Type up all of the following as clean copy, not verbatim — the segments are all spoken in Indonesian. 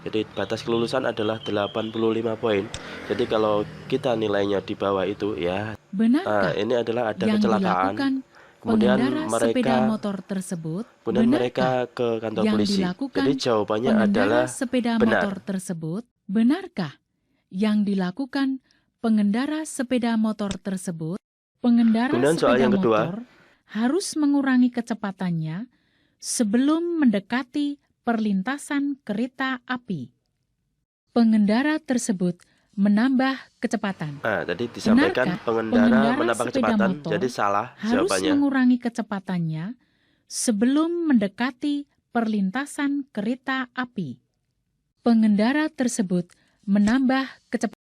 Jadi batas kelulusan adalah 85 poin. Jadi kalau kita nilainya di bawah itu ya, Benarkah ini adalah ada yang kecelakaan. dilakukan Kemudian pengendara sepeda motor tersebut? kemudian Benarkah mereka ke kantor yang polisi. dilakukan Jadi jawabannya pengendara adalah sepeda benar. motor tersebut? Benarkah yang dilakukan pengendara sepeda motor tersebut? Pengendara Kemudian soal sepeda yang kedua, motor harus mengurangi kecepatannya sebelum mendekati perlintasan kereta api. Pengendara tersebut menambah kecepatan. tadi disampaikan Benarkah pengendara menambah sepeda kecepatan, motor jadi salah harus jawabannya. mengurangi kecepatannya sebelum mendekati perlintasan kereta api. Pengendara tersebut menambah kecepatan.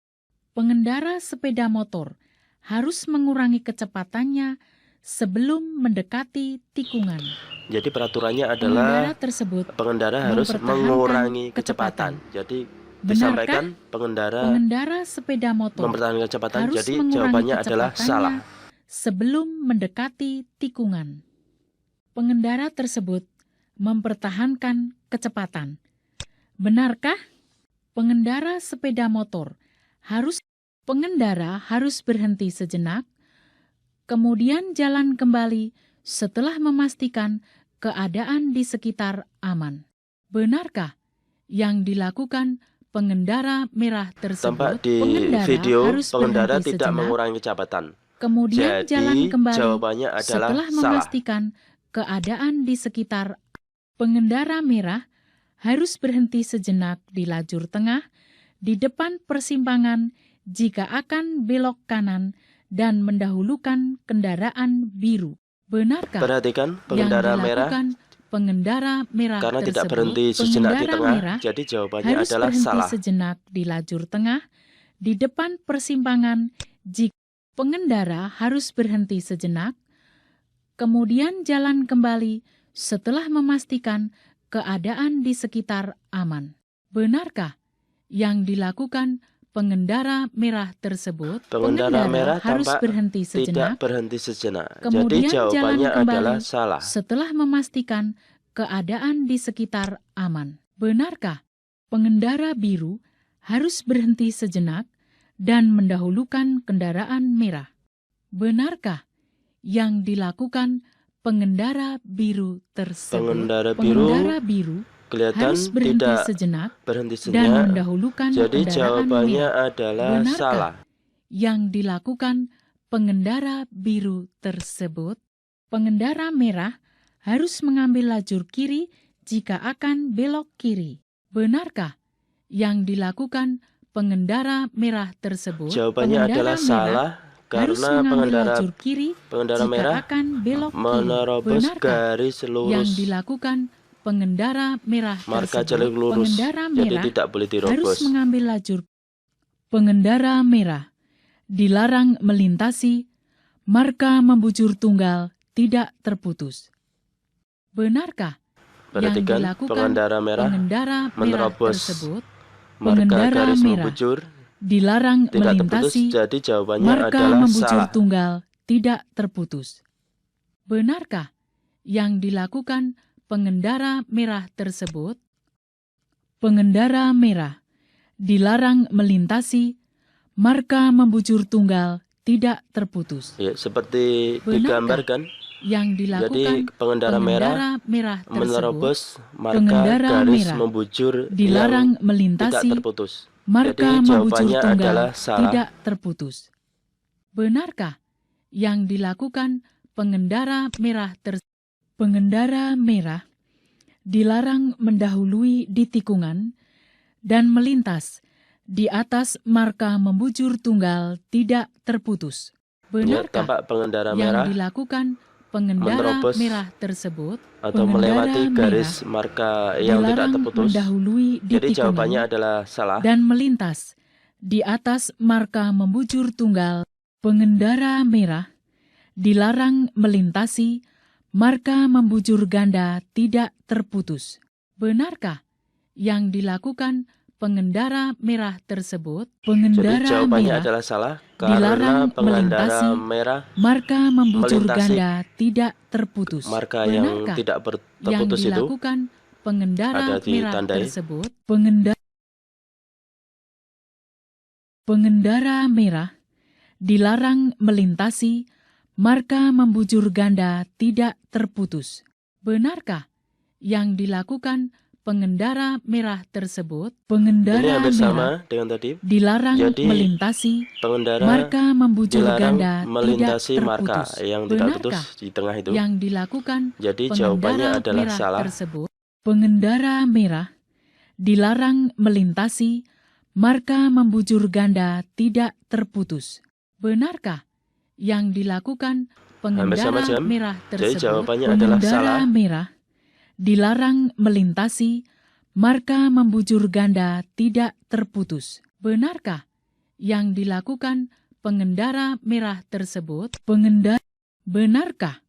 Pengendara sepeda motor harus mengurangi kecepatannya sebelum mendekati tikungan. Jadi peraturannya Pengendara adalah tersebut pengendara harus mempertahankan mengurangi kecepatan. kecepatan. Jadi Benarkah disampaikan pengendara pengendara sepeda motor mempertahankan kecepatan, harus jadi mengurangi jawabannya adalah kecepatannya salah. sebelum mendekati tikungan? Pengendara tersebut mempertahankan kecepatan. Benarkah pengendara sepeda motor pengendara harus berhenti sejenak, kemudian jalan kembali setelah memastikan keadaan di sekitar aman? Benarkah yang dilakukan pengendara merah tersebut? Tampak di Pengendara video harus pengendara berhenti tidak sejenak, mengurangi kecepatan. kemudian Jadi jalan kembali jawabannya adalah setelah salah. memastikan keadaan di sekitar. Pengendara merah harus berhenti sejenak di lajur tengah di depan persimpangan jika akan belok kanan dan mendahulukan kendaraan biru. Benarkah Perhatikan yang pengendara merah dilakukan pengendara merah karena tidak tersebut? berhenti sejenak di Pengendara tengah, merah jadi jawabannya harus adalah berhenti salah. sejenak di lajur tengah di depan persimpangan jika pengendara harus berhenti sejenak, kemudian jalan kembali setelah memastikan keadaan di sekitar aman. Benarkah yang dilakukan pengendara merah tersebut? Pengendara merah harus tampak berhenti tidak sejenak, berhenti sejenak. Jadi kemudian jawabannya jalan kembali adalah salah. setelah memastikan keadaan di sekitar aman. Benarkah pengendara biru harus berhenti sejenak dan mendahulukan kendaraan merah? Benarkah yang dilakukan pengendara biru tersebut? Pengendara biru kelihatan harus berhenti tidak sejenak berhenti dan sejenak. mendahulukan Jadi kendaraan jawabannya merah. adalah Benarkah salah. yang dilakukan pengendara biru tersebut? Pengendara merah harus mengambil lajur kiri jika akan belok kiri. Benarkah yang dilakukan pengendara merah tersebut? Jawabannya adalah salah harus karena mengambil lajur kiri pengendara jika merah akan belok kiri. menerobos Benarkah garis yang lurus dilakukan pengendara merah marka tersebut? jalur lurus. Pengendara Jadi merah tidak boleh harus dirobos. mengambil lajur. Pengendara merah dilarang melintasi marka membujur tunggal tidak terputus. Benarkah yang Perhatikan dilakukan pengendara merah pengendara merah menerobos tersebut? marka Pengendara garis merah membujur dilarang tidak terputus. melintasi Jadi jawabannya marka adalah membujur salah. tunggal tidak terputus. Benarkah yang dilakukan pengendara merah tersebut? Pengendara merah dilarang melintasi marka membujur tunggal tidak terputus. Ya, seperti Benarkah digambarkan. yang dilakukan Jadi pengendara merah merah tersebut? menerobos marka Pengendara garis merah membujur dilarang yang melintasi tidak terputus. marka Jadi membujur jawabannya tunggal adalah salah. tidak terputus. Benarkah yang dilakukan pengendara merah Pengendara merah dilarang mendahului di tikungan dan melintas di atas marka membujur tunggal tidak terputus. Ya, Benarkah tampak pengendara yang merah dilakukan pengendara menerobos merah tersebut? atau Pengendara melewati garis merah marka yang tidak dilarang terputus. mendahului di Jadi jawabannya tikungan adalah salah. dan melintas di atas marka membujur tunggal. Pengendara merah dilarang melintasi marka membujur ganda tidak terputus. Benarkah yang dilakukan pengendara merah tersebut? Pengendara Jadi jawabannya merah adalah salah dilarang karena pengendara melintasi merah marka membujur melintasi ganda tidak terputus. marka yang Benarkah tidak yang terputus itu dilakukan pengendara ada merah ditandai. tersebut? Pengendara Pengendara merah dilarang melintasi marka membujur ganda tidak terputus. Benarkah yang dilakukan pengendara merah tersebut? Ini Pengendara hampir merah sama dengan tadi. dilarang Jadi, melintasi pengendara marka membujur dilarang ganda melintasi tidak marka terputus. yang tidak putus Benarkah di tengah itu. yang dilakukan Jadi jawabannya pengendara adalah merah salah. tersebut? Pengendara merah dilarang melintasi marka membujur ganda tidak terputus. Benarkah yang dilakukan Hampir sama pengendara jam. merah Jadi tersebut? jawabannya adalah Pengendara salah. merah dilarang melintasi marka membujur ganda tidak terputus. Benarkah yang dilakukan pengendara merah tersebut? Benarkah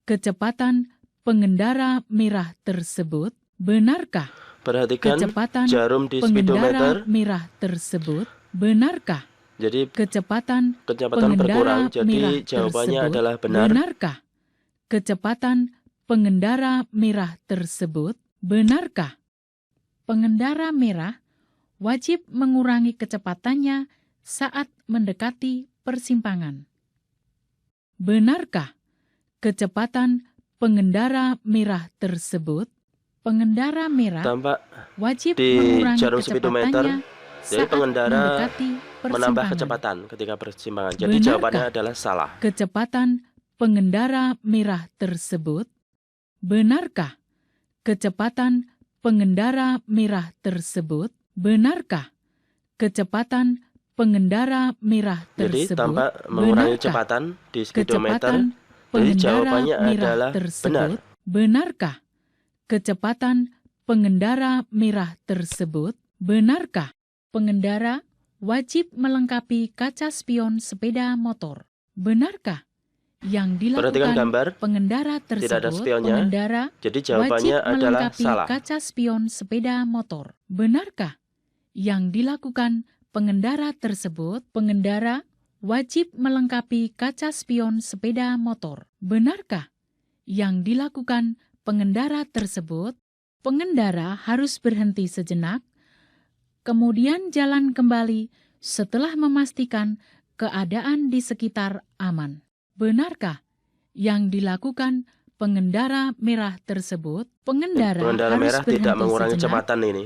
kecepatan pengendara merah tersebut? Benarkah Perhatikan kecepatan jarum di pengendara speedometer. merah tersebut? Benarkah Jadi kecepatan kecepatan berkurang. pengendara merah Jadi jawabannya tersebut? adalah benar. Benarkah kecepatan pengendara merah tersebut? Benarkah pengendara merah wajib mengurangi kecepatannya saat mendekati persimpangan? Benarkah kecepatan pengendara merah tersebut? Pengendara merah Tampak wajib di mengurangi jarum speedometer. kecepatannya Jadi saat pengendara mendekati menambah persimpangan. kecepatan ketika persimpangan. Jadi Benarkah jawabannya adalah salah. kecepatan pengendara merah tersebut? Benarkah kecepatan pengendara merah tersebut? Benarkah kecepatan pengendara merah Jadi tersebut? tampak mengurangi Benarkah kecepatan di speedometer. kecepatan Jadi pengendara jawabannya merah adalah benar. tersebut? Benarkah kecepatan pengendara merah tersebut? Benarkah pengendara wajib melengkapi kaca spion sepeda motor? Benarkah yang Perhatikan dilakukan gambar. pengendara Tidak ada tersebut? spionnya. Pengendara Jadi wajib jawabannya adalah melengkapi salah. kaca spion sepeda motor. Benarkah yang dilakukan pengendara tersebut? Pengendara wajib melengkapi kaca spion sepeda motor. Benarkah yang dilakukan pengendara tersebut? Pengendara harus berhenti sejenak, kemudian jalan kembali setelah memastikan keadaan di sekitar aman. Benarkah yang dilakukan pengendara merah tersebut? Pengendara Pengendara harus merah tidak berhenti mengurangi sejenak, kecepatan ini.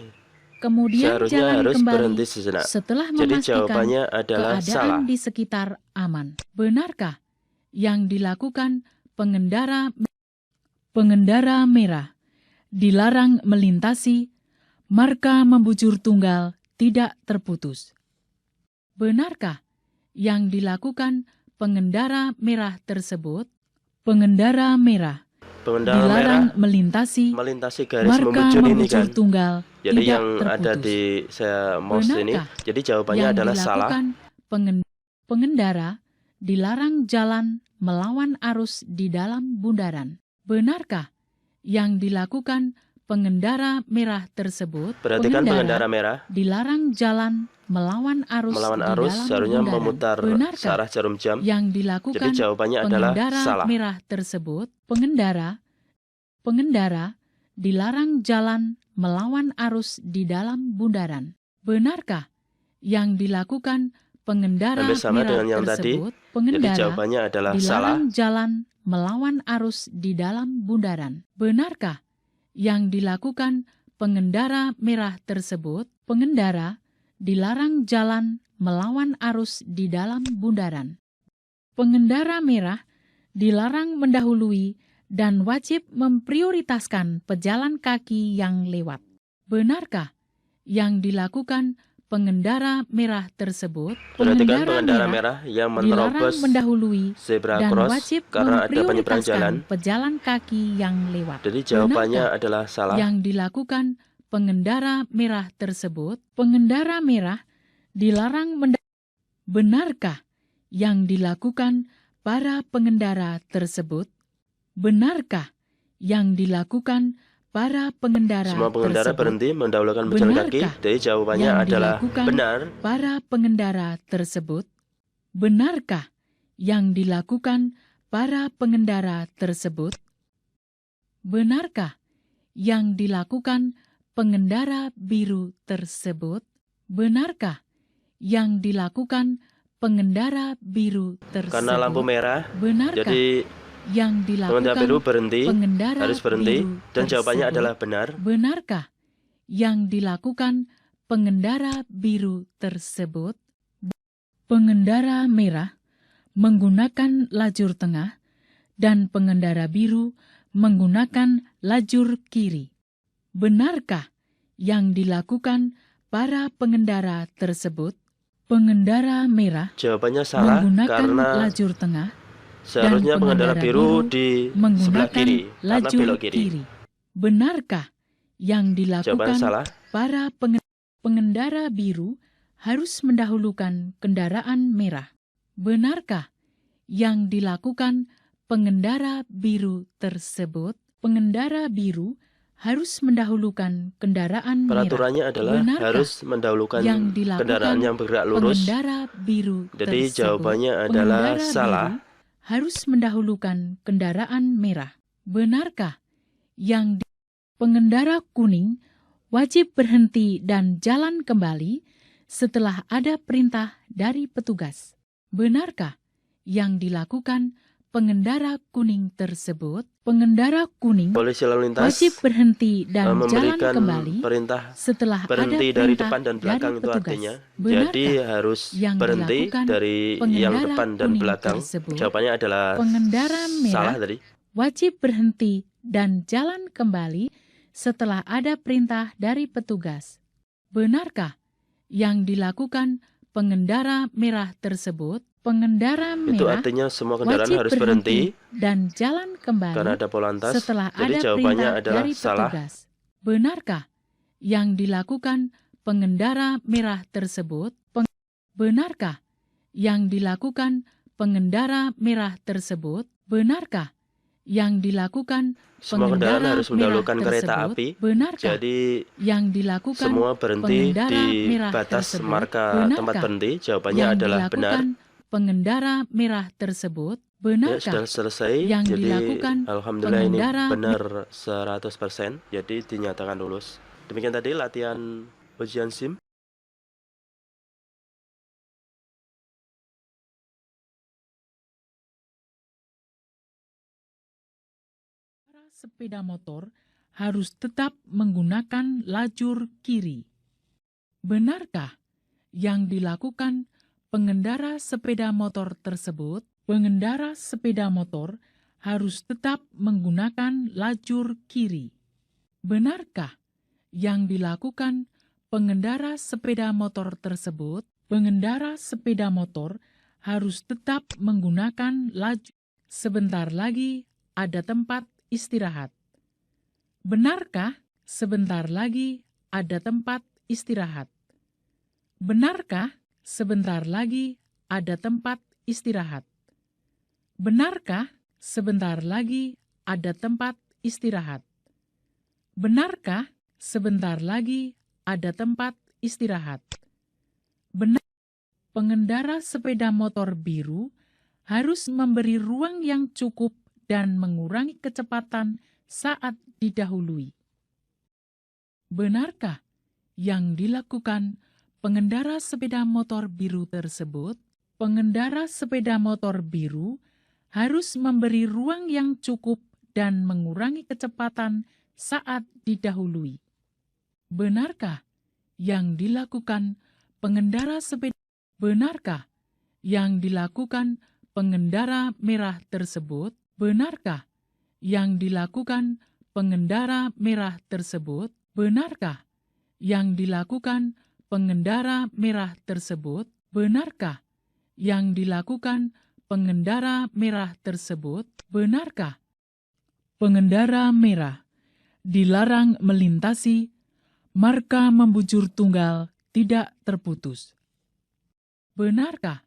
kemudian Seharusnya jalan harus kembali berhenti sejenak. setelah Jadi memastikan jawabannya adalah keadaan salah. di sekitar aman. Benarkah yang dilakukan pengendara merah dilarang melintasi marka membujur tunggal tidak terputus? Benarkah yang dilakukan pengendara merah tersebut? Pengendara merah Pengendara merah dilarang melintasi melintasi garis marka membujur ini membujur kan. tunggal Jadi tidak yang terputus. ada di mouse ini. Benarkah Jadi jawabannya yang adalah salah. dilakukan pengendara dilarang jalan melawan arus di dalam bundaran? Benarkah yang dilakukan pengendara merah tersebut? Perhatikan pengendara merah dilarang jalan melawan arus melawan di arus dalam seharusnya bundaran. memutar Benarkah searah jarum jam. yang Jadi dilakukan jawabannya adalah pengendara salah. merah tersebut? Pengendara dilarang jalan melawan arus di dalam bundaran. Benarkah yang dilakukan pengendara Hampir sama merah dengan yang tadi. tersebut? Jadi Pengendara jawabannya adalah salah. dilarang jalan melawan arus di dalam bundaran. Benarkah yang dilakukan pengendara merah tersebut? Pengendara dilarang jalan melawan arus di dalam bundaran. Pengendara merah dilarang mendahului dan wajib memprioritaskan pejalan kaki yang lewat. Benarkah yang dilakukan pengendara merah tersebut? Perhatikan pengendara merah yang dilarang menerobos mendahului zebra dan cross wajib karena ada penyeberang jalan. memprioritaskan pejalan kaki yang lewat. Jadi jawabannya Benarkah adalah salah. yang dilakukan pengendara merah tersebut? Pengendara merah dilarang Benarkah yang dilakukan para pengendara tersebut? Benarkah yang dilakukan para pengendara Semua pengendara tersebut? berhenti mendahulukan pejalan kaki. Benarkah Jadi jawabannya yang adalah dilakukan benar. para pengendara tersebut? Benarkah yang dilakukan para pengendara tersebut? Benarkah yang dilakukan pengendara biru tersebut? Benarkah yang dilakukan pengendara biru tersebut? Karena lampu merah, Benarkah jadi yang pengendara dilakukan biru berhenti, pengendara harus berhenti, biru dan jawabannya tersebut? adalah benar. Benarkah yang dilakukan pengendara biru tersebut? Pengendara merah menggunakan lajur tengah dan pengendara biru menggunakan lajur kiri. Benarkah yang dilakukan para pengendara tersebut? Pengendara merah Jawabannya salah menggunakan karena lajur tengah seharusnya dan pengendara biru biru di sebelah menggunakan kiri, karena lajur belok kiri. Benarkah yang Jawabannya dilakukan salah. para pengendara biru harus mendahulukan kendaraan merah? Benarkah yang dilakukan pengendara biru tersebut? Pengendara biru harus mendahulukan kendaraan merah. Peraturannya adalah Benarkah harus mendahulukan yang dilakukan kendaraan yang bergerak lurus. pengendara biru Jadi tersebut? jawabannya adalah Pengendara salah. biru harus mendahulukan kendaraan merah. Benarkah yang pengendara kuning wajib berhenti dan jalan kembali setelah ada perintah dari petugas? Benarkah yang dilakukan pengendara kuning tersebut? Pengendara kuning Polisi lalu lintas wajib berhenti dan jalan memberikan kembali perintah setelah berhenti ada dari perintah depan dan belakang dari itu petugas. artinya. Benarkah Jadi harus yang berhenti dilakukan dari yang pengendara depan dan kuning belakang. tersebut? Jawabannya adalah Pengendara merah salah tadi. wajib berhenti dan jalan kembali setelah ada perintah dari petugas. Benarkah yang dilakukan pengendara merah tersebut? Pengendara Itu merah artinya semua kendaraan wajib harus berhenti dan jalan kembali karena ada polantas. setelah Jadi ada jawabannya perintah adalah dari salah. petugas. Benarkah yang dilakukan pengendara merah tersebut? Benarkah yang dilakukan pengendara merah tersebut? Benarkah yang dilakukan Semua kendaraan pengendara harus merah mendahulukan kereta tersebut? api. Benarkah Jadi yang dilakukan semua berhenti pengendara di merah batas tersebut? marka Benarkah tempat berhenti. Jawabannya yang adalah benar. dilakukan pengendara merah tersebut? Ya, Benarkah sudah selesai. yang Jadi dilakukan alhamdulillah ini pengendara benar 100%. Jadi dinyatakan lulus. Demikian tadi latihan ujian SIM. para sepeda motor harus tetap menggunakan lajur kiri? Benarkah yang dilakukan pengendara sepeda motor tersebut? Pengendara sepeda motor harus tetap menggunakan lajur kiri. Benarkah yang dilakukan pengendara sepeda motor tersebut? Pengendara sepeda motor harus tetap menggunakan lajur. Sebentar lagi ada tempat istirahat. Benarkah sebentar lagi ada tempat istirahat? Benarkah sebentar lagi ada tempat istirahat? Benarkah sebentar lagi ada tempat istirahat? Benarkah sebentar lagi ada tempat istirahat? Benar, pengendara sepeda motor biru harus memberi ruang yang cukup dan mengurangi kecepatan saat didahului. Benarkah yang dilakukan pengendara sepeda motor biru tersebut? Pengendara sepeda motor biru harus memberi ruang yang cukup dan mengurangi kecepatan saat didahului. Benarkah yang dilakukan pengendara sepeda? Benarkah yang dilakukan pengendara merah tersebut? Benarkah yang dilakukan pengendara merah tersebut? Benarkah yang dilakukan pengendara merah tersebut? Benarkah yang dilakukan pengendara merah tersebut? Benarkah pengendara merah dilarang melintasi marka membujur tunggal tidak terputus? Benarkah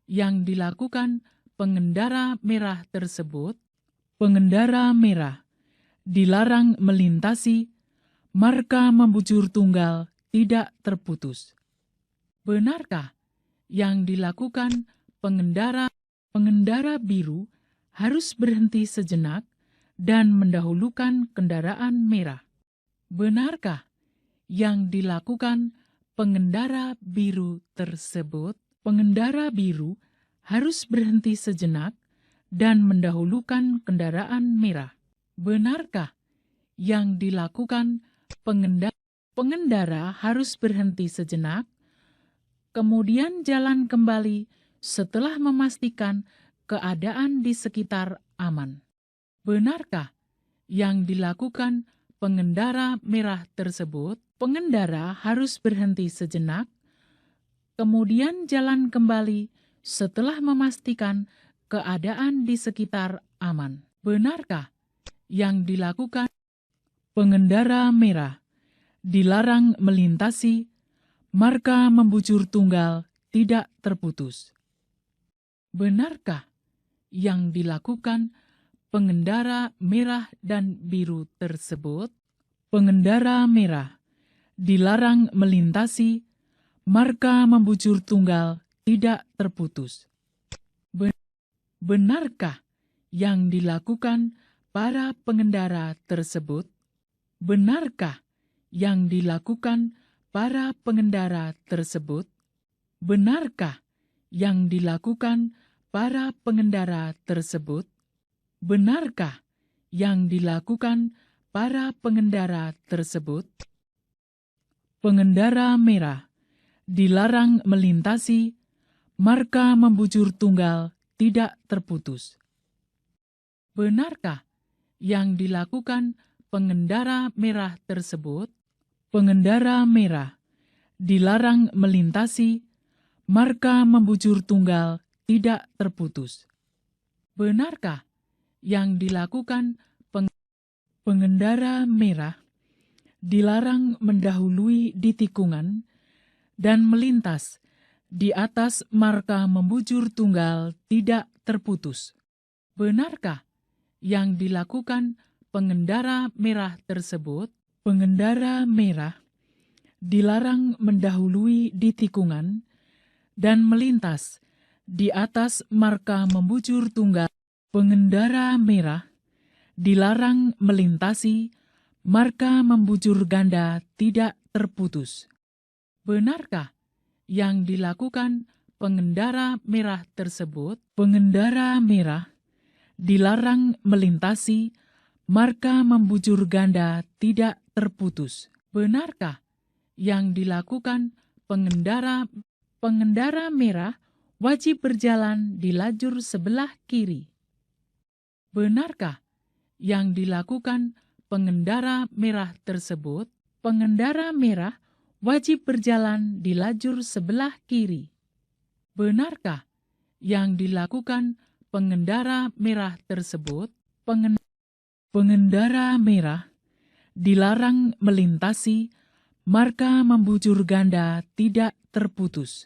yang dilakukan pengendara merah tersebut? Pengendara merah dilarang melintasi marka membujur tunggal tidak terputus. Benarkah yang dilakukan pengendara biru harus berhenti sejenak dan mendahulukan kendaraan merah? Benarkah yang dilakukan pengendara biru tersebut, pengendara biru harus berhenti sejenak dan mendahulukan kendaraan merah. Benarkah yang dilakukan pengendara harus berhenti sejenak, kemudian jalan kembali setelah memastikan keadaan di sekitar aman? Benarkah yang dilakukan pengendara merah tersebut? Pengendara harus berhenti sejenak, kemudian jalan kembali setelah memastikan keadaan di sekitar aman. Benarkah yang dilakukan pengendara merah dilarang melintasi marka membujur tunggal tidak terputus? Benarkah yang dilakukan pengendara merah dan biru tersebut? Pengendara merah dilarang melintasi marka membujur tunggal tidak terputus. Benarkah yang dilakukan para pengendara tersebut? Benarkah yang dilakukan para pengendara tersebut? Benarkah yang dilakukan para pengendara tersebut? Benarkah yang dilakukan para pengendara tersebut? Pengendara merah dilarang melintasi marka membujur tunggal tidak terputus. Benarkah yang dilakukan pengendara merah tersebut? Pengendara merah dilarang melintasi marka membujur tunggal tidak terputus. Benarkah yang dilakukan pengendara merah dilarang mendahului di tikungan dan melintas di atas marka membujur tunggal tidak terputus? Benarkah yang dilakukan pengendara merah tersebut? Pengendara merah dilarang mendahului di tikungan dan melintas di atas marka membujur tunggal. Pengendara merah dilarang melintasi marka membujur ganda tidak terputus. Benarkah yang dilakukan pengendara merah tersebut? Pengendara merah dilarang melintasi marka membujur ganda tidak terputus. Benarkah yang dilakukan pengendara merah wajib berjalan di lajur sebelah kiri? Benarkah yang dilakukan pengendara merah tersebut? Pengendara merah wajib berjalan di lajur sebelah kiri. Benarkah yang dilakukan pengendara merah tersebut? Pengendara merah dilarang melintasi marka membujur ganda tidak terputus.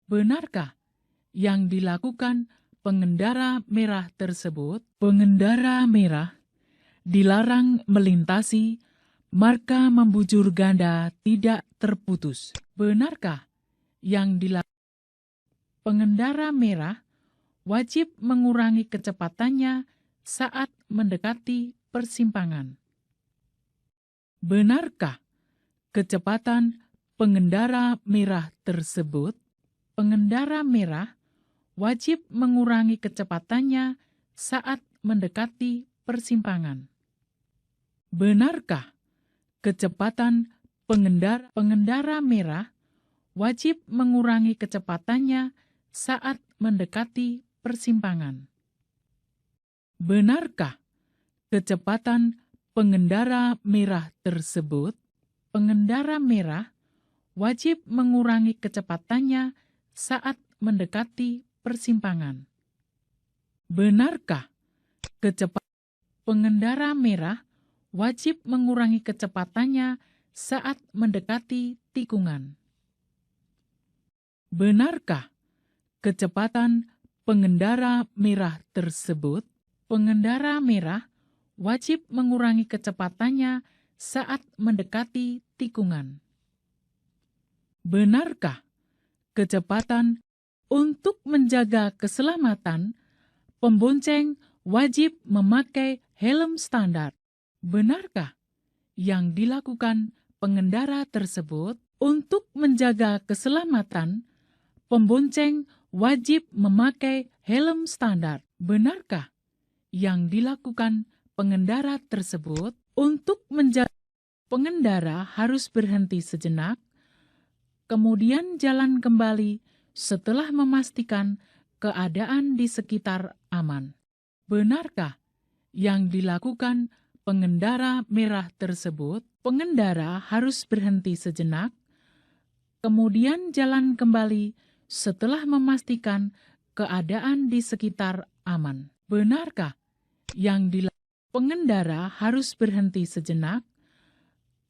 Benarkah yang dilakukan pengendara merah tersebut? Pengendara merah dilarang melintasi marka membujur ganda tidak terputus. Benarkah yang dilakukan pengendara merah wajib mengurangi kecepatannya saat mendekati persimpangan? Benarkah kecepatan pengendara merah tersebut? Pengendara merah wajib mengurangi kecepatannya saat mendekati persimpangan. Benarkah kecepatan pengendara merah wajib mengurangi kecepatannya saat mendekati persimpangan? Benarkah kecepatan pengendara merah tersebut? Pengendara merah wajib mengurangi kecepatannya saat mendekati persimpangan. Benarkah kecepatan pengendara merah wajib mengurangi kecepatannya saat mendekati tikungan? Benarkah kecepatan pengendara merah tersebut? Pengendara merah wajib mengurangi kecepatannya saat mendekati tikungan. Benarkah kecepatan untuk menjaga keselamatan, pembonceng wajib memakai helm standar? Benarkah yang dilakukan pengendara tersebut? Untuk menjaga keselamatan, pembonceng wajib memakai helm standar. Benarkah yang dilakukan pengendara tersebut? Untuk menjaga, pengendara harus berhenti sejenak, kemudian jalan kembali setelah memastikan keadaan di sekitar aman. Benarkah yang dilakukan pengendara merah tersebut? Pengendara harus berhenti sejenak, kemudian jalan kembali setelah memastikan keadaan di sekitar aman. Benarkah yang dilakukan? Pengendara harus berhenti sejenak,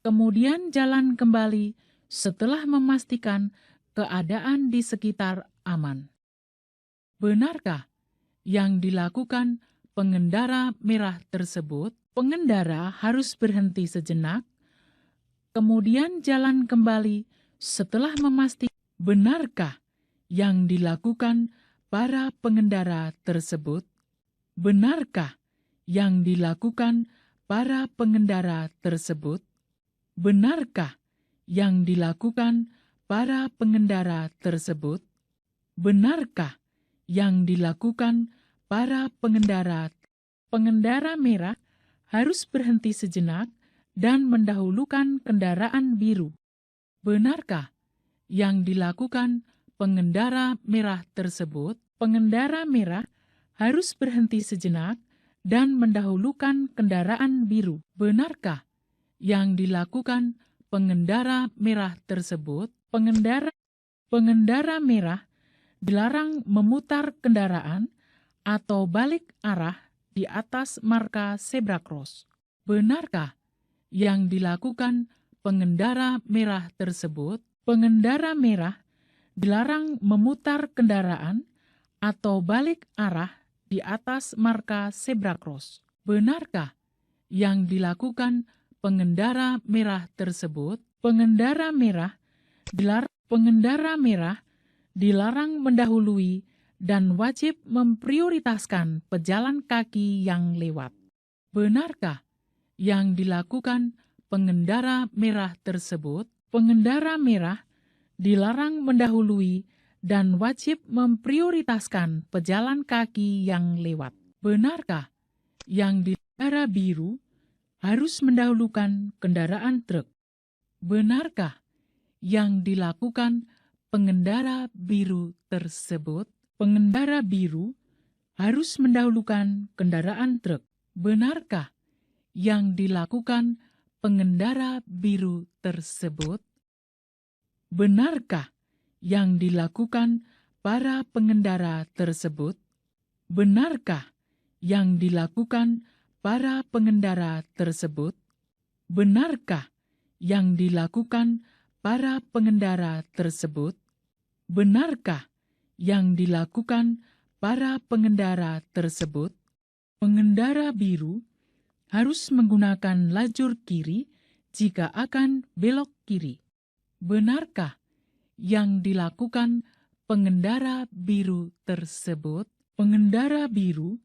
kemudian jalan kembali setelah memastikan keadaan di sekitar aman. Benarkah yang dilakukan pengendara merah tersebut? Pengendara harus berhenti sejenak, kemudian jalan kembali setelah memastikan. Benarkah yang dilakukan para pengendara tersebut? Benarkah yang dilakukan para pengendara tersebut? Benarkah yang dilakukan para pengendara tersebut? Benarkah yang dilakukan para pengendara? Pengendara merah harus berhenti sejenak dan mendahulukan kendaraan biru. Benarkah yang dilakukan pengendara merah tersebut? Pengendara merah harus berhenti sejenak dan mendahulukan kendaraan biru. Benarkah yang dilakukan pengendara merah tersebut? Pengendara merah dilarang memutar kendaraan atau balik arah di atas marka zebra cross. Benarkah yang dilakukan pengendara merah tersebut? Pengendara merah dilarang memutar kendaraan atau balik arah di atas marka zebra cross. Benarkah yang dilakukan pengendara merah tersebut? Pengendara merah dilarang mendahului dan wajib memprioritaskan pejalan kaki yang lewat. Benarkah yang dilakukan pengendara merah tersebut? Pengendara merah dilarang mendahului dan wajib memprioritaskan pejalan kaki yang lewat. Benarkah yang di pengendara biru harus mendahulukan kendaraan truk? Benarkah yang dilakukan pengendara biru tersebut? Pengendara biru harus mendahulukan kendaraan truk. Benarkah yang dilakukan pengendara biru tersebut? Benarkah yang dilakukan para pengendara tersebut? Benarkah yang dilakukan para pengendara tersebut? Benarkah yang dilakukan para pengendara tersebut? Benarkah yang dilakukan para pengendara tersebut? Pengendara biru harus menggunakan lajur kiri jika akan belok kiri. Benarkah yang dilakukan pengendara biru tersebut? Pengendara biru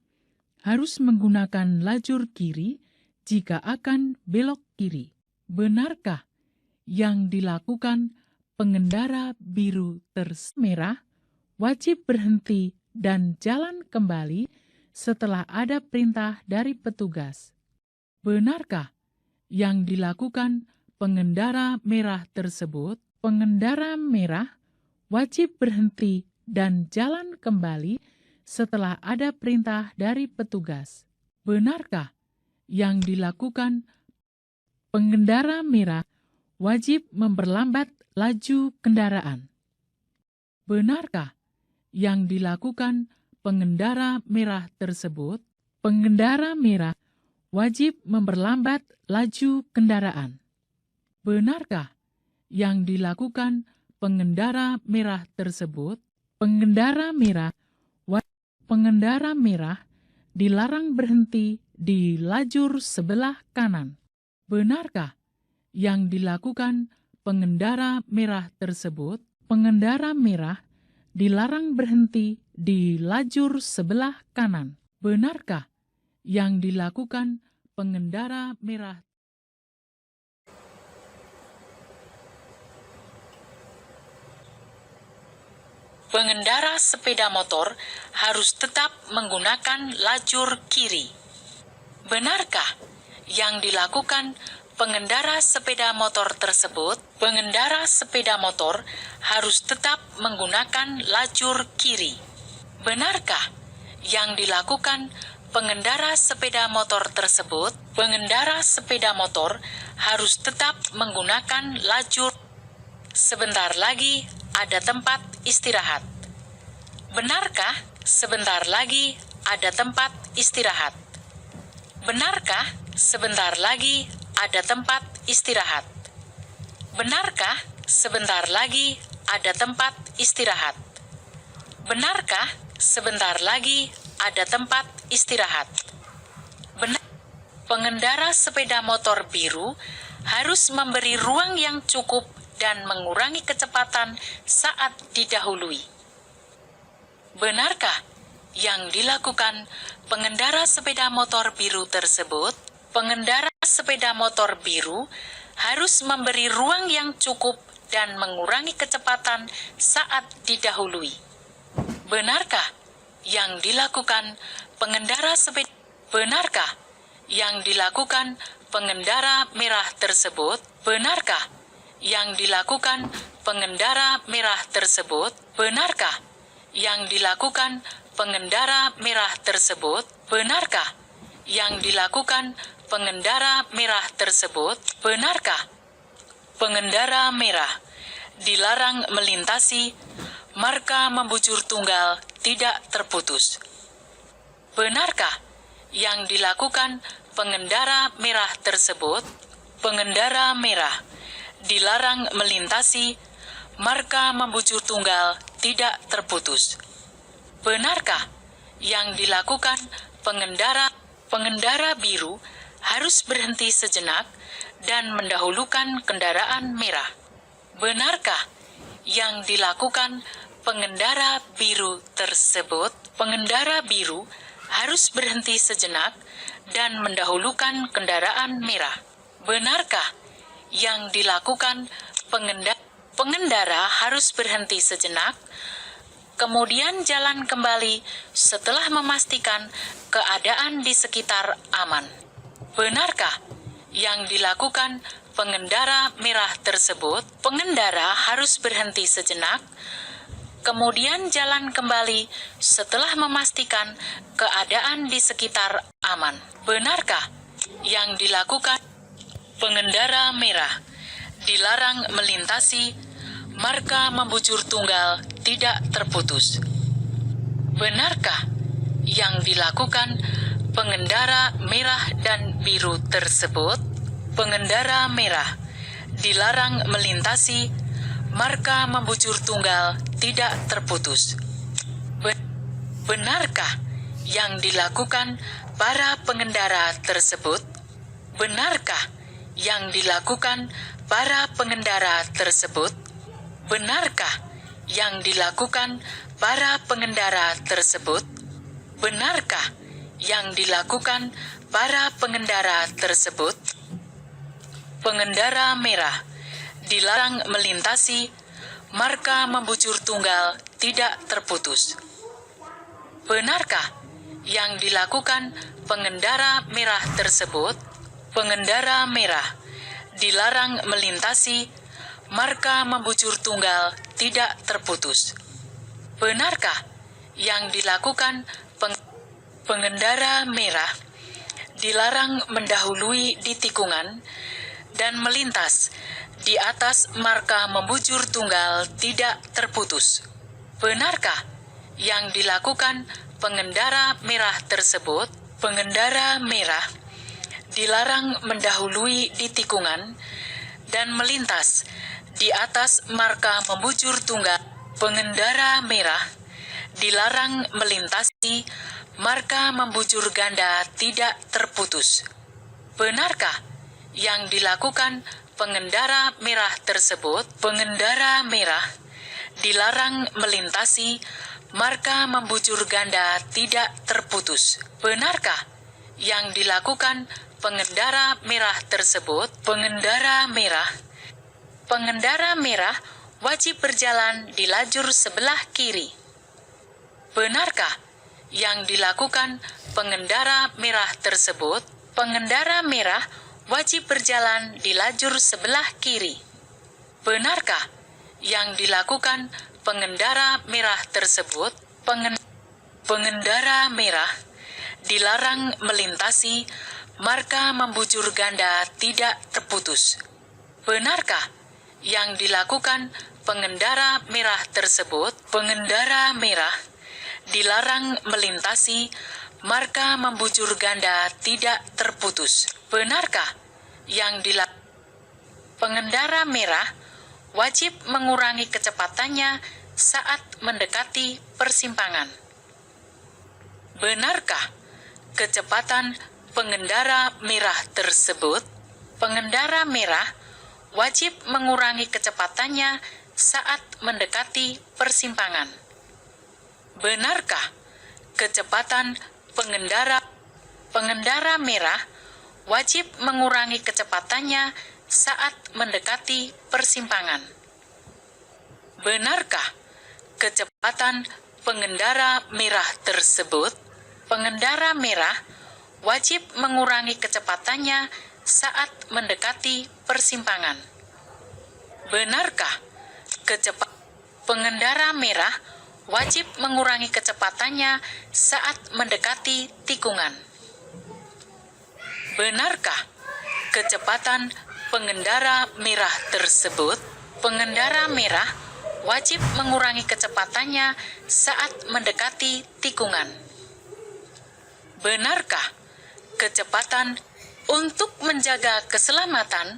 harus menggunakan lajur kiri jika akan belok kiri. Benarkah yang dilakukan pengendara biru merah wajib berhenti dan jalan kembali setelah ada perintah dari petugas? Benarkah yang dilakukan pengendara merah tersebut? Pengendara merah wajib berhenti dan jalan kembali setelah ada perintah dari petugas. Benarkah yang dilakukan pengendara merah wajib memperlambat laju kendaraan? Benarkah yang dilakukan pengendara merah tersebut? Pengendara merah wajib memperlambat laju kendaraan. Benarkah yang dilakukan pengendara merah tersebut? Pengendara merah dilarang berhenti di lajur sebelah kanan. Benarkah yang dilakukan pengendara merah tersebut? Pengendara merah dilarang berhenti di lajur sebelah kanan. Benarkah yang dilakukan pengendara merah? pengendara sepeda motor harus tetap menggunakan lajur kiri. Benarkah yang dilakukan pengendara sepeda motor tersebut? Pengendara sepeda motor harus tetap menggunakan lajur kiri. Benarkah yang dilakukan pengendara sepeda motor tersebut? Pengendara sepeda motor harus tetap menggunakan lajur. Sebentar lagi ada tempat istirahat. Benarkah sebentar lagi ada tempat istirahat? Benarkah sebentar lagi ada tempat istirahat? Benarkah sebentar lagi ada tempat istirahat? Benarkah sebentar lagi ada tempat istirahat? Pengendara sepeda motor biru harus memberi ruang yang cukup dan mengurangi kecepatan saat didahului. Benarkah yang dilakukan pengendara sepeda motor biru tersebut? Pengendara sepeda motor biru harus memberi ruang yang cukup dan mengurangi kecepatan saat didahului. Benarkah yang dilakukan pengendara sepeda? Benarkah yang dilakukan pengendara merah tersebut? Benarkah yang dilakukan pengendara merah tersebut? Benarkah yang dilakukan pengendara merah tersebut? Benarkah yang dilakukan pengendara merah tersebut? Benarkah pengendara merah dilarang melintasi marka membujur tunggal tidak terputus? Benarkah yang dilakukan pengendara merah tersebut? Pengendara merah dilarang melintasi marka membujur tunggal tidak terputus. Benarkah yang dilakukan pengendara biru harus berhenti sejenak dan mendahulukan kendaraan merah? Benarkah yang dilakukan pengendara biru tersebut? Pengendara biru harus berhenti sejenak dan mendahulukan kendaraan merah. Benarkah yang dilakukan pengendara harus berhenti sejenak, kemudian jalan kembali setelah memastikan keadaan di sekitar aman? Benarkah yang dilakukan pengendara merah tersebut? Pengendara harus berhenti sejenak, kemudian jalan kembali setelah memastikan keadaan di sekitar aman. Benarkah yang dilakukan pengendara merah dilarang melintasi marka membujur tunggal tidak terputus? Benarkah yang dilakukan pengendara merah dan biru tersebut? Pengendara merah dilarang melintasi marka membujur tunggal tidak terputus. Benarkah yang dilakukan para pengendara tersebut? Benarkah yang dilakukan para pengendara tersebut? Benarkah yang dilakukan para pengendara tersebut? Benarkah yang dilakukan para pengendara tersebut? Pengendara merah dilarang melintasi marka membujur tunggal tidak terputus. Benarkah yang dilakukan pengendara merah tersebut? Pengendara merah dilarang melintasi marka membujur tunggal tidak terputus. Benarkah yang dilakukan pengendara merah dilarang mendahului di tikungan dan melintas di atas marka membujur tunggal tidak terputus? Benarkah yang dilakukan pengendara merah tersebut? Pengendara merah dilarang mendahului di tikungan dan melintas di atas marka membujur tunggal. Pengendara merah dilarang melintasi marka membujur ganda tidak terputus. Benarkah yang dilakukan pengendara merah tersebut? Pengendara merah dilarang melintasi marka membujur ganda tidak terputus. Benarkah yang dilakukan pengendara merah tersebut? Pengendara merah wajib berjalan di lajur sebelah kiri. Benarkah yang dilakukan pengendara merah tersebut? Pengendara merah wajib berjalan di lajur sebelah kiri. Benarkah yang dilakukan pengendara merah tersebut? Pengendara merah dilarang melintasi marka membujur ganda tidak terputus. Benarkah yang dilakukan pengendara merah tersebut? Pengendara merah dilarang melintasi marka membujur ganda tidak terputus. Benarkah yang dilakukan pengendara merah wajib mengurangi kecepatannya saat mendekati persimpangan? Benarkah kecepatan pengendara merah tersebut? Pengendara merah wajib mengurangi kecepatannya saat mendekati persimpangan. Benarkah kecepatan pengendara merah wajib mengurangi kecepatannya saat mendekati persimpangan? Benarkah kecepatan pengendara merah tersebut? Pengendara merah wajib mengurangi kecepatannya saat mendekati persimpangan. Benarkah kecepatan pengendara merah wajib mengurangi kecepatannya saat mendekati tikungan? Benarkah kecepatan pengendara merah tersebut? Pengendara merah wajib mengurangi kecepatannya saat mendekati tikungan. Benarkah kecepatan untuk menjaga keselamatan,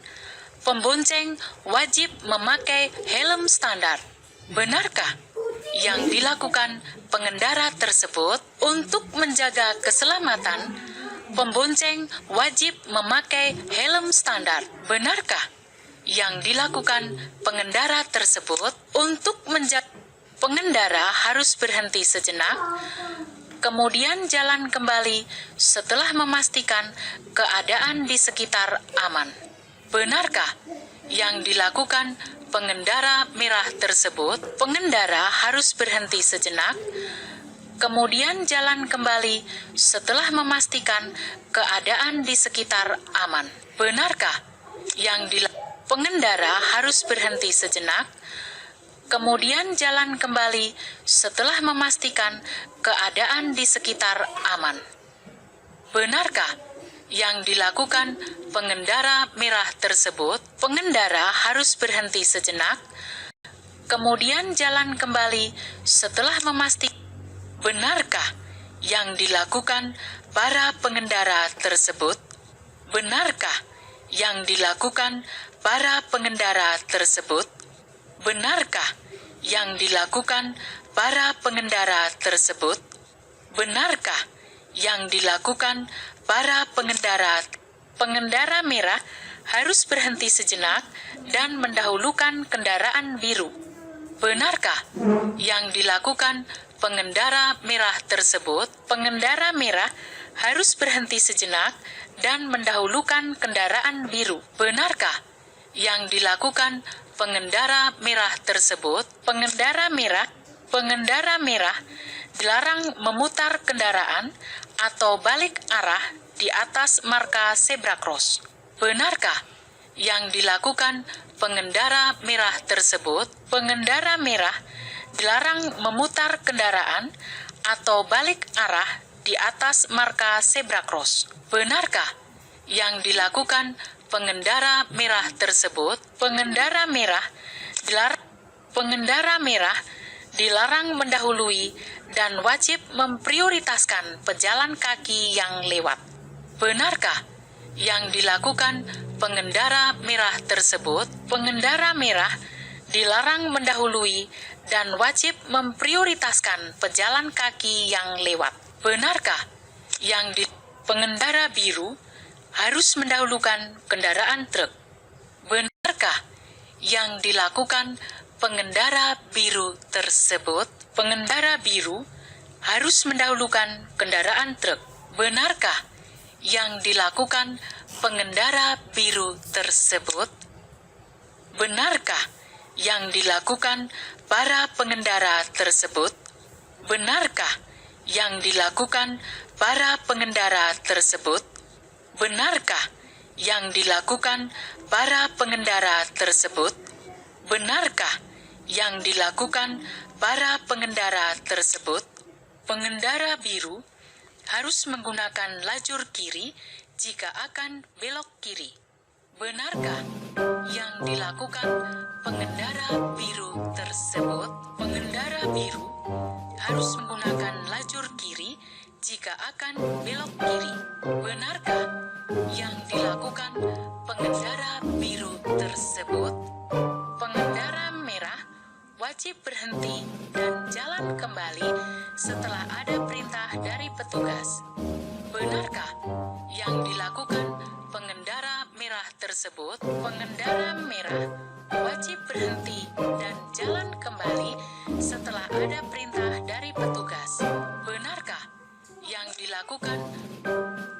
pembonceng wajib memakai helm standar? Benarkah yang dilakukan pengendara tersebut? Untuk menjaga keselamatan, pembonceng wajib memakai helm standar. Benarkah yang dilakukan pengendara tersebut? Untuk menjaga pengendara harus berhenti sejenak, kemudian jalan kembali setelah memastikan keadaan di sekitar aman. Benarkah yang dilakukan pengendara merah tersebut? Pengendara harus berhenti sejenak, kemudian jalan kembali setelah memastikan keadaan di sekitar aman. Benarkah yang pengendara harus berhenti sejenak, kemudian jalan kembali setelah memastikan keadaan di sekitar aman? Benarkah yang dilakukan pengendara merah tersebut? Pengendara harus berhenti sejenak, kemudian jalan kembali setelah memastikan. Benarkah yang dilakukan para pengendara tersebut? Benarkah yang dilakukan para pengendara tersebut? Benarkah yang dilakukan para pengendara tersebut? Benarkah yang dilakukan para pengendara merah harus berhenti sejenak dan mendahulukan kendaraan biru? Benarkah yang dilakukan pengendara merah tersebut? Pengendara merah harus berhenti sejenak dan mendahulukan kendaraan biru. Benarkah yang dilakukan pengendara merah tersebut? Pengendara merah dilarang memutar kendaraan atau balik arah di atas marka zebra cross. Benarkah yang dilakukan pengendara merah tersebut? Pengendara merah dilarang memutar kendaraan atau balik arah di atas marka zebra cross. Benarkah yang dilakukan pengendara merah tersebut? Pengendara merah dilarang mendahului dan wajib memprioritaskan pejalan kaki yang lewat. Benarkah yang dilakukan pengendara merah tersebut? Pengendara merah dilarang mendahului dan wajib memprioritaskan pejalan kaki yang lewat. Benarkah yang pengendara biru harus mendahulukan kendaraan truk? Benarkah yang dilakukan pengendara biru tersebut? Pengendara biru harus mendahulukan kendaraan truk. Benarkah yang dilakukan pengendara biru tersebut? Benarkah yang dilakukan para pengendara tersebut? Benarkah yang dilakukan para pengendara tersebut? Benarkah yang dilakukan para pengendara tersebut? Benarkah yang dilakukan para pengendara tersebut? Pengendara biru harus menggunakan lajur kiri jika akan belok kiri. Benarkah yang dilakukan pengendara biru tersebut? Pengendara biru harus menggunakan lajur kiri jika akan belok kiri. Benarkah yang dilakukan pengendara biru tersebut? Pengendara merah wajib berhenti dan jalan kembali setelah ada perintah dari petugas. Benarkah yang dilakukan pengendara merah tersebut? Pengendara merah wajib berhenti dan jalan kembali setelah ada perintah dari petugas. Benarkah yang dilakukan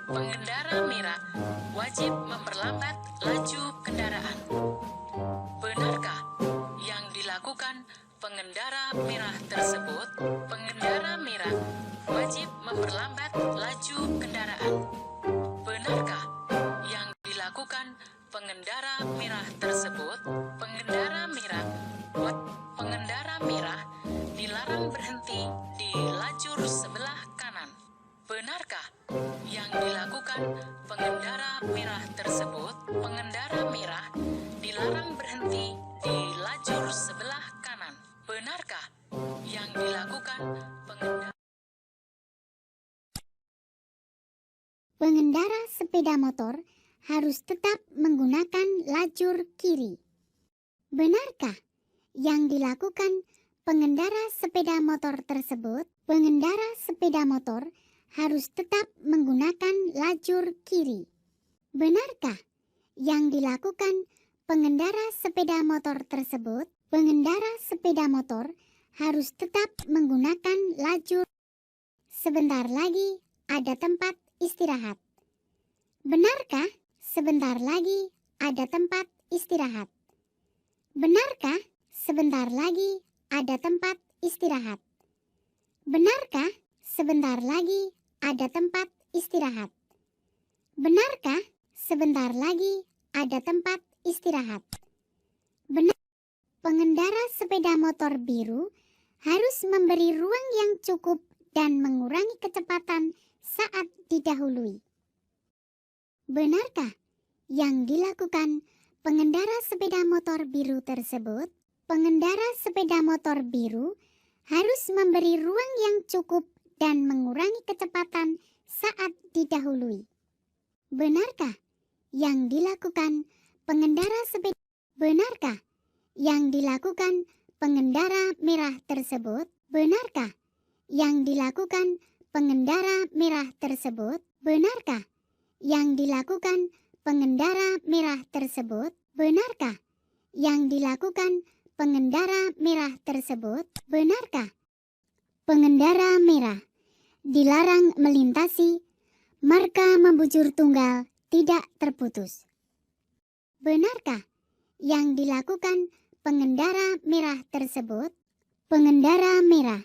pengendara merah wajib memperlambat laju kendaraan? Benarkah yang dilakukan pengendara merah tersebut? Pengendara merah wajib memperlambat laju kendaraan. Benarkah yang dilakukan pengendara merah tersebut? Pengendara merah dilarang berhenti di lajur sebelah kanan. Benarkah yang dilakukan pengendara merah tersebut? Pengendara merah dilarang berhenti di lajur sebelah kanan. Benarkah yang dilakukan Pengendara sepeda motor harus tetap menggunakan lajur kiri. Benarkah yang dilakukan pengendara sepeda motor tersebut? Pengendara sepeda motor harus tetap menggunakan lajur kiri. Benarkah yang dilakukan pengendara sepeda motor tersebut? Pengendara sepeda motor harus tetap menggunakan lajur. Sebentar lagi ada tempat istirahat. Benarkah sebentar lagi ada tempat istirahat? Benarkah sebentar lagi ada tempat istirahat? Benarkah sebentar lagi ada tempat istirahat? Benarkah sebentar lagi ada tempat istirahat? Benar. Pengendara sepeda motor biru harus memberi ruang yang cukup dan mengurangi kecepatan saat didahului. Benarkah yang dilakukan pengendara sepeda motor biru tersebut? Pengendara sepeda motor biru harus memberi ruang yang cukup dan mengurangi kecepatan saat didahului. Benarkah yang dilakukan pengendara sepeda? Benarkah yang dilakukan pengendara merah tersebut? Benarkah yang dilakukan pengendara merah tersebut? Benarkah yang dilakukan pengendara merah tersebut? Benarkah yang dilakukan pengendara merah tersebut? Benarkah pengendara merah dilarang melintasi marka membujur tunggal tidak terputus? Benarkah yang dilakukan pengendara merah tersebut? Pengendara merah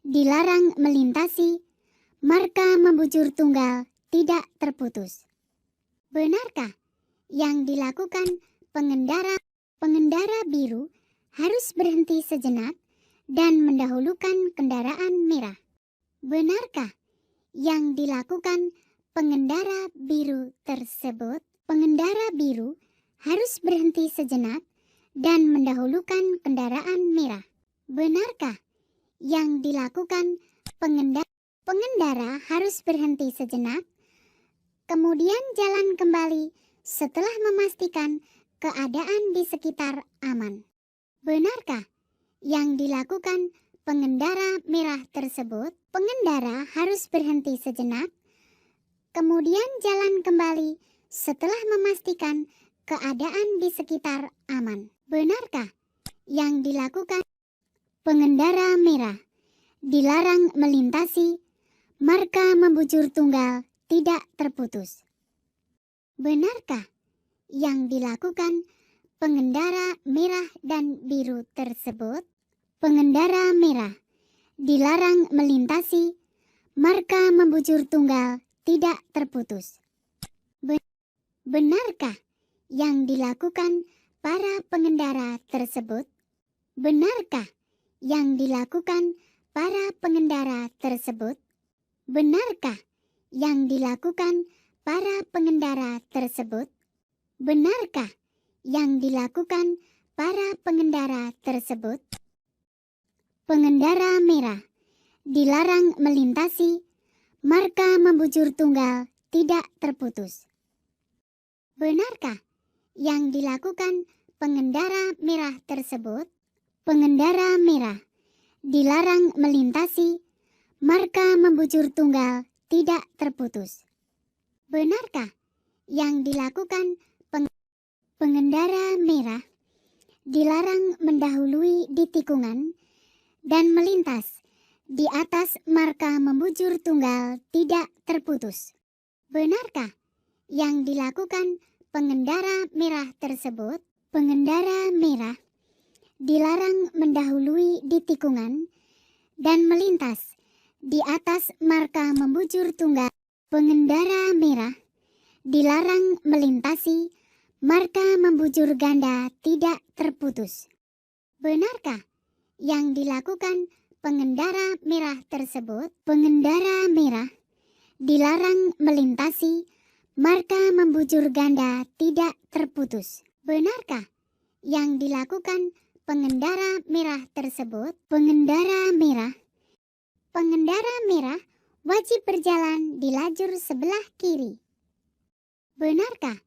dilarang melintasi marka membujur tunggal tidak terputus. Benarkah yang dilakukan pengendara biru harus berhenti sejenak dan mendahulukan kendaraan merah? Benarkah yang dilakukan pengendara biru tersebut? Pengendara biru harus berhenti sejenak dan mendahulukan kendaraan merah. Benarkah yang dilakukan pengendara harus berhenti sejenak, kemudian jalan kembali setelah memastikan keadaan di sekitar aman? Benarkah yang dilakukan pengendara merah tersebut? Pengendara harus berhenti sejenak, kemudian jalan kembali setelah memastikan keadaan di sekitar aman. Benarkah yang dilakukan pengendara merah dilarang melintasi marka membujur tunggal tidak terputus? Benarkah yang dilakukan pengendara merah dan biru tersebut? Pengendara merah dilarang melintasi marka membujur tunggal tidak terputus. Benarkah yang dilakukan para pengendara tersebut? Benarkah yang dilakukan para pengendara tersebut? Benarkah yang dilakukan para pengendara tersebut? Benarkah yang dilakukan para pengendara tersebut? Pengendara merah dilarang melintasi marka membujur tunggal tidak terputus. Benarkah yang dilakukan pengendara merah tersebut? Pengendara merah dilarang melintasi marka membujur tunggal tidak terputus. Benarkah yang dilakukan pengendara merah dilarang mendahului di tikungan dan melintas di atas marka membujur tunggal tidak terputus? Benarkah yang dilakukan pengendara merah tersebut? Pengendara merah dilarang mendahului di tikungan dan melintas di atas marka membujur tunggal. Pengendara merah dilarang melintasi marka membujur ganda tidak terputus. Benarkah yang dilakukan pengendara merah tersebut? Pengendara merah dilarang melintasi marka membujur ganda tidak terputus. Benarkah yang dilakukan pengendara merah tersebut? Pengendara merah wajib berjalan di lajur sebelah kiri. Benarkah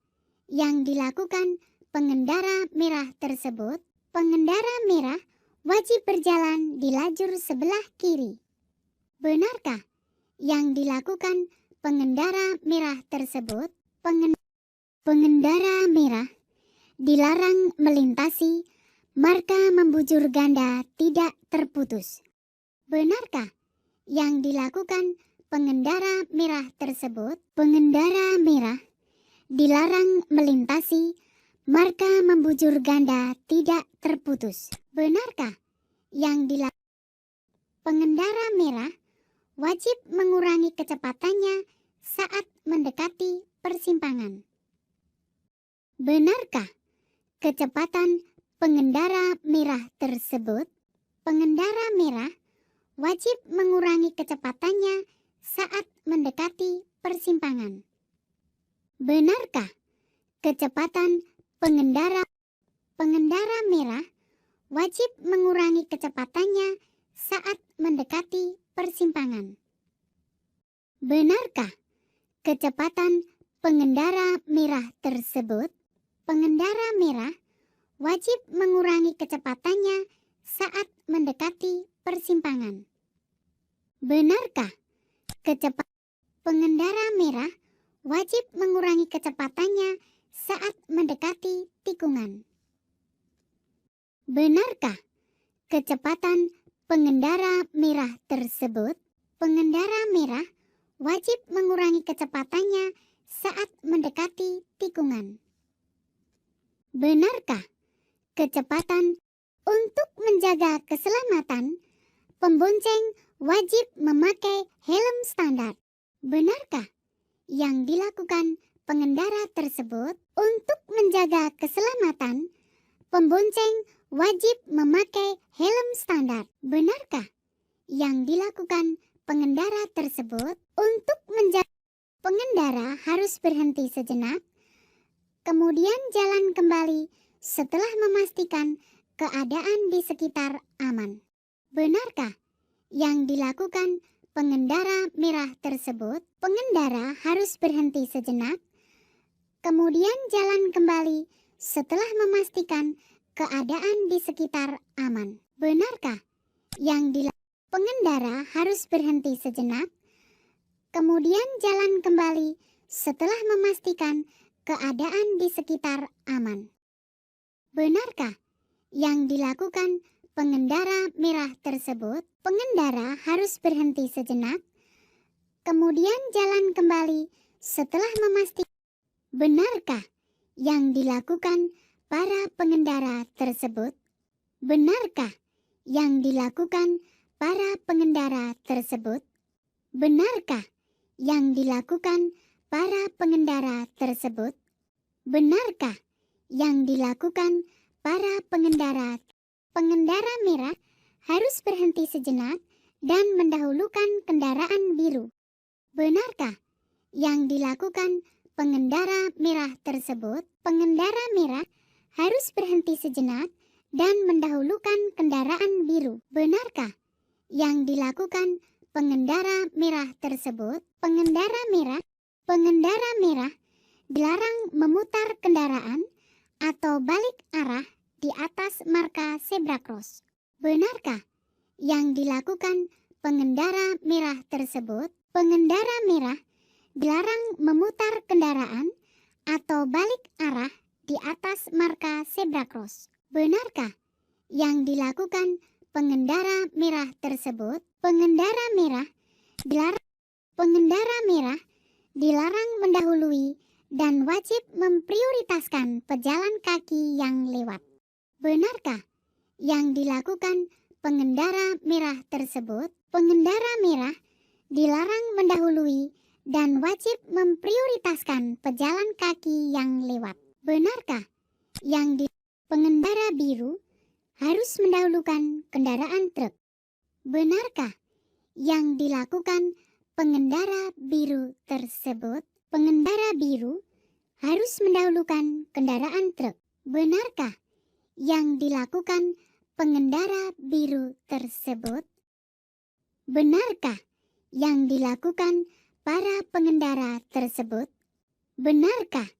yang dilakukan pengendara merah tersebut? Pengendara merah wajib berjalan di lajur sebelah kiri. Benarkah yang dilakukan pengendara merah tersebut? Pengendara merah dilarang melintasi marka membujur ganda tidak terputus. Benarkah yang dilakukan pengendara merah tersebut? Pengendara merah dilarang melintasi marka membujur ganda tidak terputus. Benarkah yang dilakukan pengendara merah wajib mengurangi kecepatannya saat mendekati persimpangan? Benarkah kecepatan pengendara merah tersebut? Pengendara merah wajib mengurangi kecepatannya saat mendekati persimpangan. Benarkah kecepatan pengendara merah wajib mengurangi kecepatannya saat mendekati persimpangan? Benarkah kecepatan pengendara merah tersebut? Pengendara merah wajib mengurangi kecepatannya saat mendekati persimpangan. Benarkah pengendara merah wajib mengurangi kecepatannya saat mendekati tikungan? Benarkah kecepatan pengendara merah tersebut? Pengendara merah wajib mengurangi kecepatannya saat mendekati tikungan. Benarkah kecepatan untuk menjaga keselamatan, pembonceng wajib memakai helm standar? Benarkah yang dilakukan pengendara tersebut? Untuk menjaga keselamatan, pembonceng wajib memakai helm standar. Benarkah yang dilakukan pengendara tersebut? Untuk menjaga pengendara harus berhenti sejenak, kemudian jalan kembali setelah memastikan keadaan di sekitar aman. Benarkah yang dilakukan pengendara merah tersebut? Pengendara harus berhenti sejenak, kemudian jalan kembali setelah memastikan keadaan di sekitar aman. Benarkah yang dilakukan pengendara harus berhenti sejenak, kemudian jalan kembali setelah memastikan keadaan di sekitar aman? Benarkah yang dilakukan pengendara merah tersebut? Pengendara harus berhenti sejenak, kemudian jalan kembali setelah memastikan. Benarkah yang dilakukan para pengendara tersebut? Benarkah yang dilakukan para pengendara tersebut? Benarkah yang dilakukan para pengendara tersebut? Benarkah yang dilakukan para pengendara? Pengendara merah harus berhenti sejenak dan mendahulukan kendaraan biru. Benarkah yang dilakukan pengendara merah tersebut? Pengendara merah harus berhenti sejenak dan mendahulukan kendaraan biru. Benarkah yang dilakukan pengendara merah tersebut? Pengendara merah dilarang memutar kendaraan atau balik arah di atas marka zebra cross. Benarkah yang dilakukan pengendara merah tersebut? Pengendara merah dilarang memutar kendaraan atau balik arah di atas marka zebra cross. Benarkah yang dilakukan pengendara merah tersebut? Pengendara merah dilarang mendahului dan wajib memprioritaskan pejalan kaki yang lewat. Benarkah yang dilakukan pengendara merah tersebut? Pengendara merah dilarang mendahului dan wajib memprioritaskan pejalan kaki yang lewat. Benarkah yang pengendara biru harus mendahulukan kendaraan truk? Benarkah yang dilakukan pengendara biru tersebut? Pengendara biru harus mendahulukan kendaraan truk. Benarkah yang dilakukan pengendara biru tersebut? Benarkah yang dilakukan para pengendara tersebut? Benarkah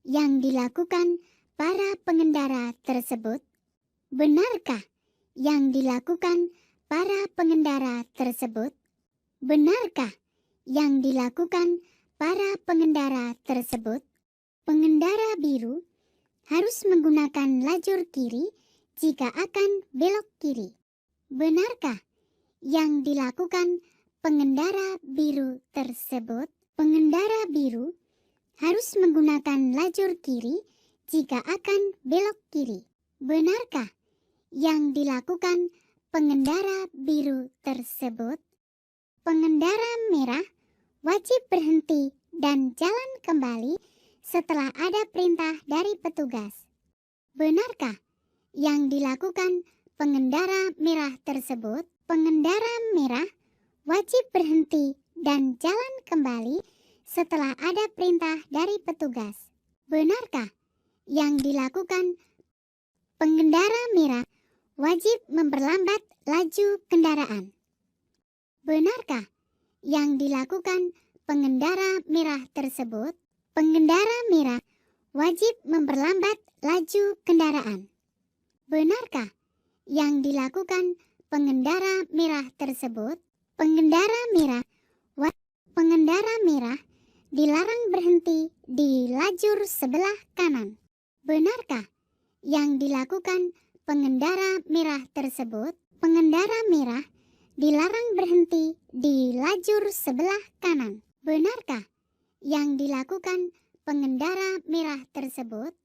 yang dilakukan para pengendara tersebut? Benarkah yang dilakukan para pengendara tersebut? Benarkah yang dilakukan para pengendara tersebut? Pengendara biru harus menggunakan lajur kiri jika akan belok kiri. Benarkah yang dilakukan pengendara biru tersebut? Pengendara biru harus menggunakan lajur kiri jika akan belok kiri. Benarkah yang dilakukan pengendara biru tersebut? Pengendara merah wajib berhenti dan jalan kembali setelah ada perintah dari petugas. Benarkah yang dilakukan pengendara merah tersebut? Pengendara merah wajib berhenti dan jalan kembali setelah ada perintah dari petugas. Benarkah yang dilakukan pengendara merah wajib memperlambat laju kendaraan? Benarkah yang dilakukan pengendara merah tersebut? Pengendara merah wajib memperlambat laju kendaraan. Benarkah yang dilakukan pengendara merah tersebut? Pengendara merah dilarang berhenti di lajur sebelah kanan. Benarkah yang dilakukan pengendara merah tersebut? Pengendara merah dilarang berhenti di lajur sebelah kanan. Benarkah yang dilakukan pengendara merah tersebut?